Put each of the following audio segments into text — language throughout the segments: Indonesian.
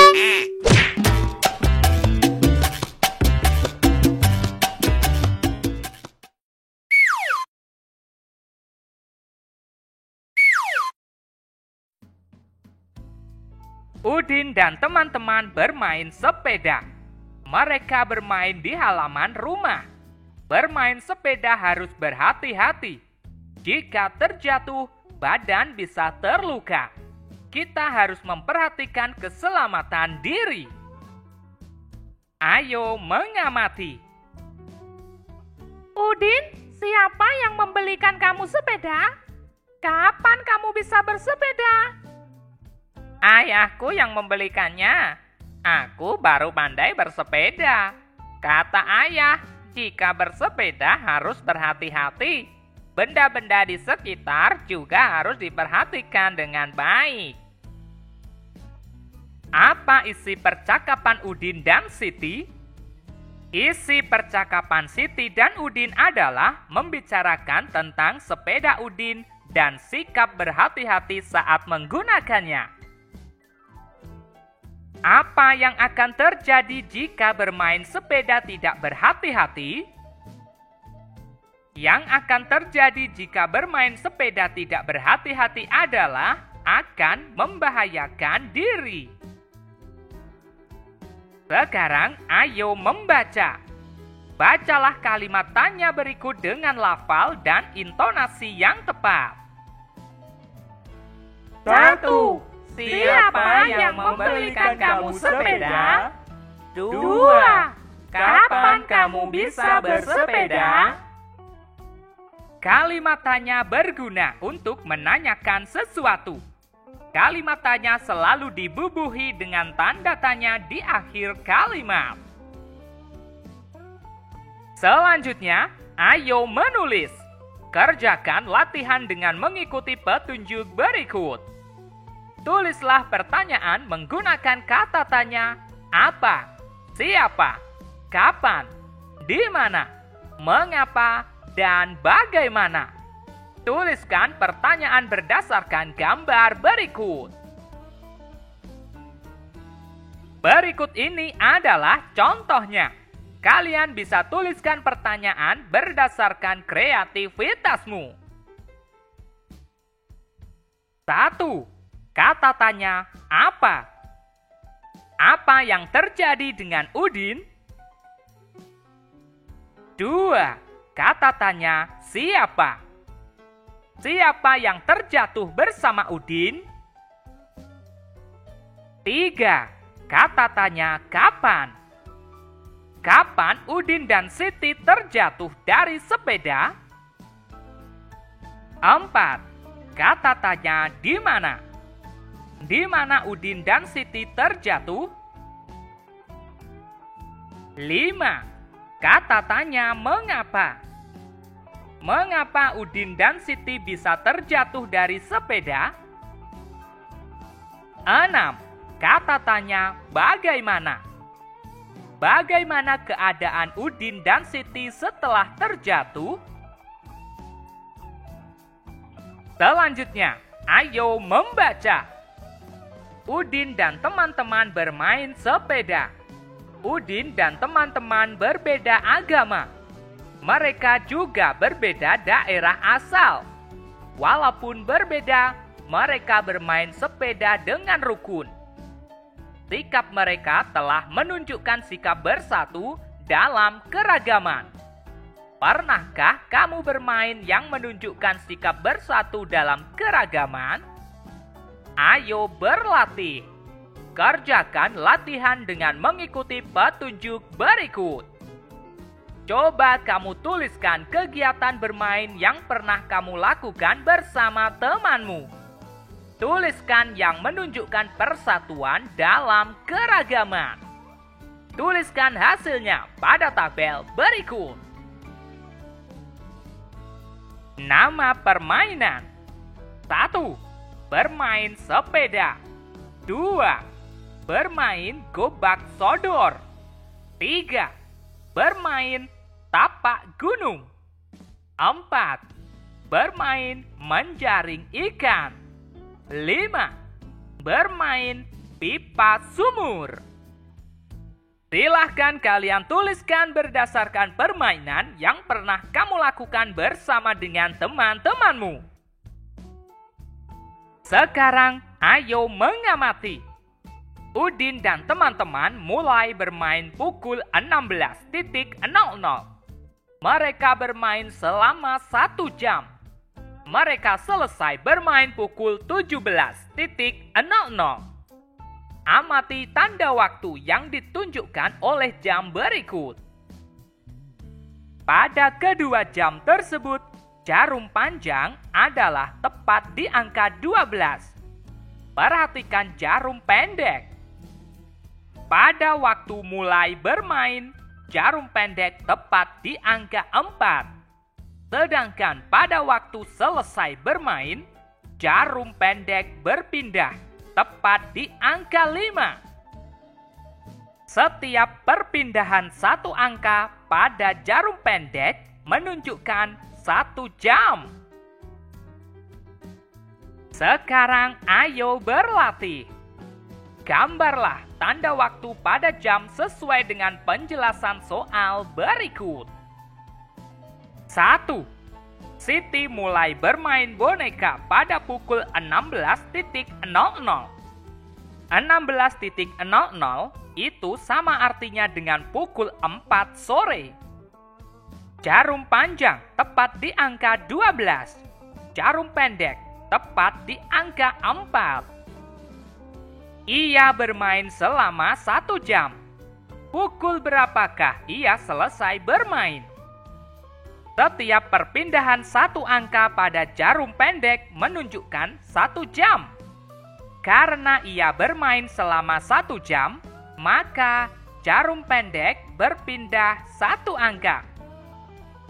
Udin dan teman-teman bermain sepeda. Mereka bermain di halaman rumah. Bermain sepeda harus berhati-hati. Jika terjatuh, badan bisa terluka. Kita harus memperhatikan keselamatan diri. Ayo mengamati. Udin, siapa yang membelikan kamu sepeda? Kapan kamu bisa bersepeda? Ayahku yang membelikannya. Aku baru pandai bersepeda. Kata ayah, jika bersepeda harus berhati-hati. Benda-benda di sekitar juga harus diperhatikan dengan baik. Apa isi percakapan Udin dan Siti? Isi percakapan Siti dan Udin adalah membicarakan tentang sepeda Udin dan sikap berhati-hati saat menggunakannya. Apa yang akan terjadi jika bermain sepeda tidak berhati-hati? Yang akan terjadi jika bermain sepeda tidak berhati-hati adalah akan membahayakan diri. Sekarang ayo membaca. Bacalah kalimat tanya berikut dengan lafal dan intonasi yang tepat. 1. Siapa yang membelikan kamu sepeda? 2. Kapan kamu bisa bersepeda? Kalimat tanya berguna untuk menanyakan sesuatu. Kalimat tanya selalu dibubuhi dengan tanda tanya di akhir kalimat. Selanjutnya, ayo menulis. Kerjakan latihan dengan mengikuti petunjuk berikut. Tulislah pertanyaan menggunakan kata tanya apa, siapa, kapan, di mana, mengapa, dan bagaimana. Tuliskan pertanyaan berdasarkan gambar berikut. Berikut ini adalah contohnya. Kalian bisa tuliskan pertanyaan berdasarkan kreativitasmu. 1. Kata tanya apa? Apa yang terjadi dengan Udin? 2. Kata tanya siapa? Siapa yang terjatuh bersama Udin? 3. Kata tanya kapan? Kapan Udin dan Siti terjatuh dari sepeda? 4. Kata tanya di mana? Di mana Udin dan Siti terjatuh? 5. Kata tanya mengapa? Mengapa Udin dan Siti bisa terjatuh dari sepeda? 6. Kata tanya bagaimana? Bagaimana keadaan Udin dan Siti setelah terjatuh? Selanjutnya, ayo membaca. Udin dan teman-teman bermain sepeda. Udin dan teman-teman berbeda agama. Mereka juga berbeda daerah asal. Walaupun berbeda, mereka bermain sepeda dengan rukun. Sikap mereka telah menunjukkan sikap bersatu dalam keragaman. Pernahkah kamu bermain yang menunjukkan sikap bersatu dalam keragaman? Ayo berlatih. Kerjakan latihan dengan mengikuti petunjuk berikut. Coba kamu tuliskan kegiatan bermain yang pernah kamu lakukan bersama temanmu. Tuliskan yang menunjukkan persatuan dalam keragaman. Tuliskan hasilnya pada tabel berikut. Nama permainan. 1. Bermain sepeda. 2. Bermain gobak sodor. 3. Bermain tapak gunung. 4. Bermain menjaring ikan. 5. Bermain pipa sumur. Silahkan kalian tuliskan berdasarkan permainan yang pernah kamu lakukan bersama dengan teman-temanmu. Sekarang, ayo mengamati. Udin dan teman-teman mulai bermain pukul 16.00. Mereka bermain selama 1 jam. Mereka selesai bermain pukul 17.00. Amati tanda waktu yang ditunjukkan oleh jam berikut. Pada kedua jam tersebut, jarum panjang adalah tepat di angka 12. Perhatikan jarum pendek. Pada waktu mulai bermain, jarum pendek tepat di angka 4. Sedangkan pada waktu selesai bermain, jarum pendek berpindah tepat di angka 5. Setiap perpindahan satu angka pada jarum pendek menunjukkan 1 jam. Sekarang ayo berlatih. Gambarlah tanda waktu pada jam sesuai dengan penjelasan soal berikut. 1. Siti mulai bermain boneka pada pukul 16.00. 16.00 itu sama artinya dengan pukul 4 sore. Jarum panjang tepat di angka 12. Jarum pendek tepat di angka 4. Ia bermain selama 1 jam. Pukul berapakah ia selesai bermain? Setiap perpindahan satu angka pada jarum pendek menunjukkan 1 jam. Karena ia bermain selama 1 jam, maka jarum pendek berpindah 1 angka.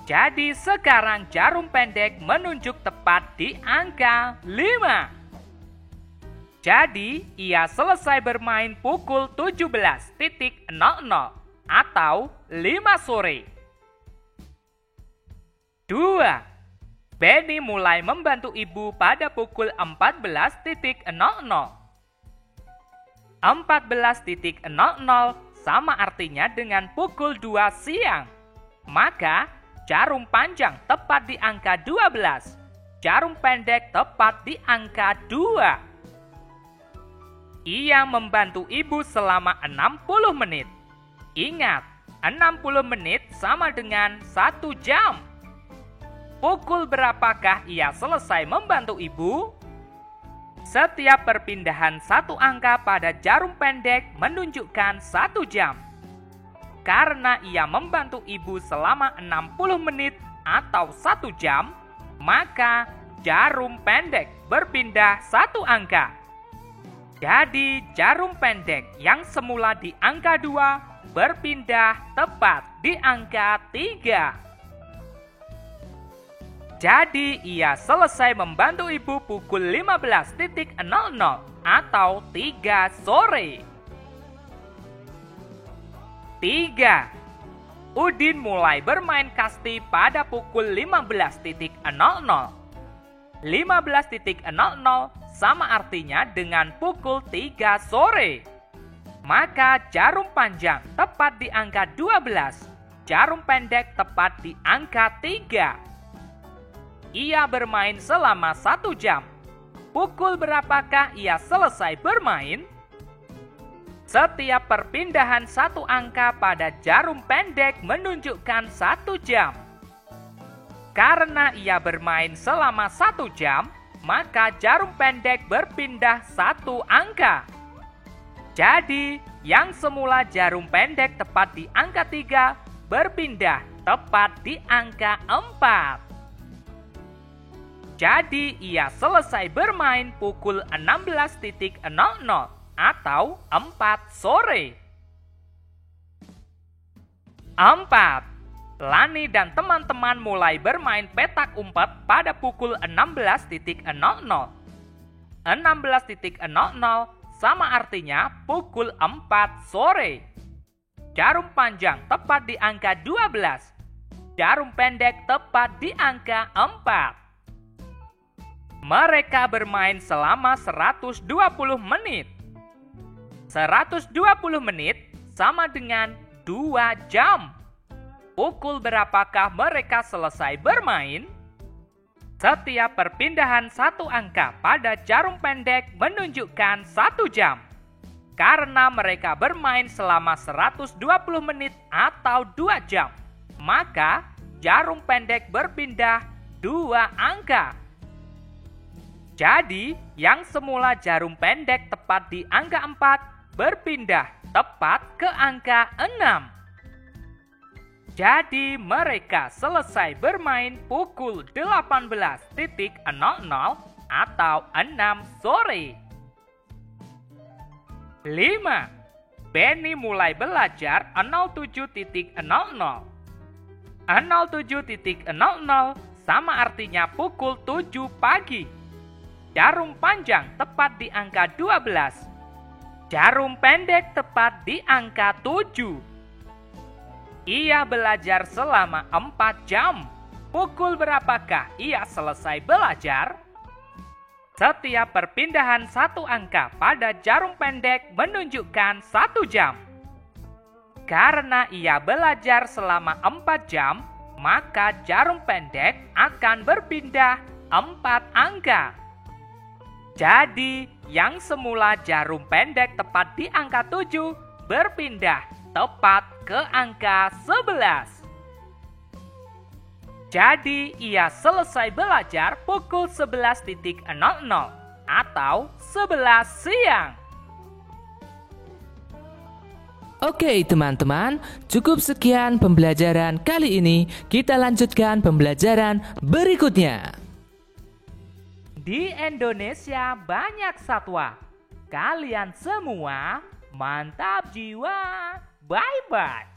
Jadi sekarang jarum pendek menunjuk tepat di angka 5. Jadi ia selesai bermain pukul 17.00 atau 5 sore. 2. Benny mulai membantu ibu pada pukul 14.00. 14.00 sama artinya dengan pukul 2 siang. Maka jarum panjang tepat di angka 12. Jarum pendek tepat di angka 2. Ia membantu ibu selama 60 menit. Ingat, 60 menit sama dengan 1 jam. Pukul berapakah ia selesai membantu ibu? Setiap perpindahan satu angka pada jarum pendek menunjukkan 1 jam. Karena ia membantu ibu selama 60 menit atau 1 jam, maka jarum pendek berpindah 1 angka. Jadi jarum pendek yang semula di angka 2 berpindah tepat di angka 3. Jadi ia selesai membantu ibu pukul 15.00 atau 3 sore. 3. Udin mulai bermain kasti pada pukul 15.00. 15.00 sama artinya dengan pukul 3 sore. Maka jarum panjang tepat di angka 12. Jarum pendek tepat di angka 3. Ia bermain selama 1 jam. Pukul berapakah ia selesai bermain? Setiap perpindahan satu angka pada jarum pendek menunjukkan 1 jam. Karena ia bermain selama 1 jam, maka jarum pendek berpindah 1 angka. Jadi, yang semula jarum pendek tepat di angka 3 berpindah tepat di angka 4. Jadi, ia selesai bermain pukul 16.00 atau 4 sore. 4. Lani dan teman-teman mulai bermain petak umpet pada pukul 16.00. 16.00 sama artinya pukul 4 sore. Jarum panjang tepat di angka 12. Jarum pendek tepat di angka 4. Mereka bermain selama 120 menit. 120 menit sama dengan 2 jam. Pukul berapakah mereka selesai bermain? Setiap perpindahan satu angka pada jarum pendek menunjukkan 1 jam. Karena mereka bermain selama 120 menit atau 2 jam, maka jarum pendek berpindah 2 angka. Jadi, yang semula jarum pendek tepat di angka 4 berpindah tepat ke angka 6. Jadi mereka selesai bermain pukul 18.00 atau 6 sore. 5. Benny mulai belajar 07.00. 07.00 sama artinya pukul 7 pagi. Jarum panjang tepat di angka 12. Jarum pendek tepat di angka 7. Ia belajar selama 4 jam. Pukul berapakah ia selesai belajar? Setiap perpindahan satu angka pada jarum pendek menunjukkan 1 jam. Karena ia belajar selama 4 jam, maka jarum pendek akan berpindah 4 angka. Jadi, yang semula jarum pendek tepat di angka 7 berpindah tepat ke angka 11. Jadi, ia selesai belajar pukul 11.00 atau 11 siang. Oke teman-teman, cukup sekian pembelajaran kali ini. Kita lanjutkan pembelajaran berikutnya. Di Indonesia banyak satwa. Kalian semua mantap jiwa. Bye-bye.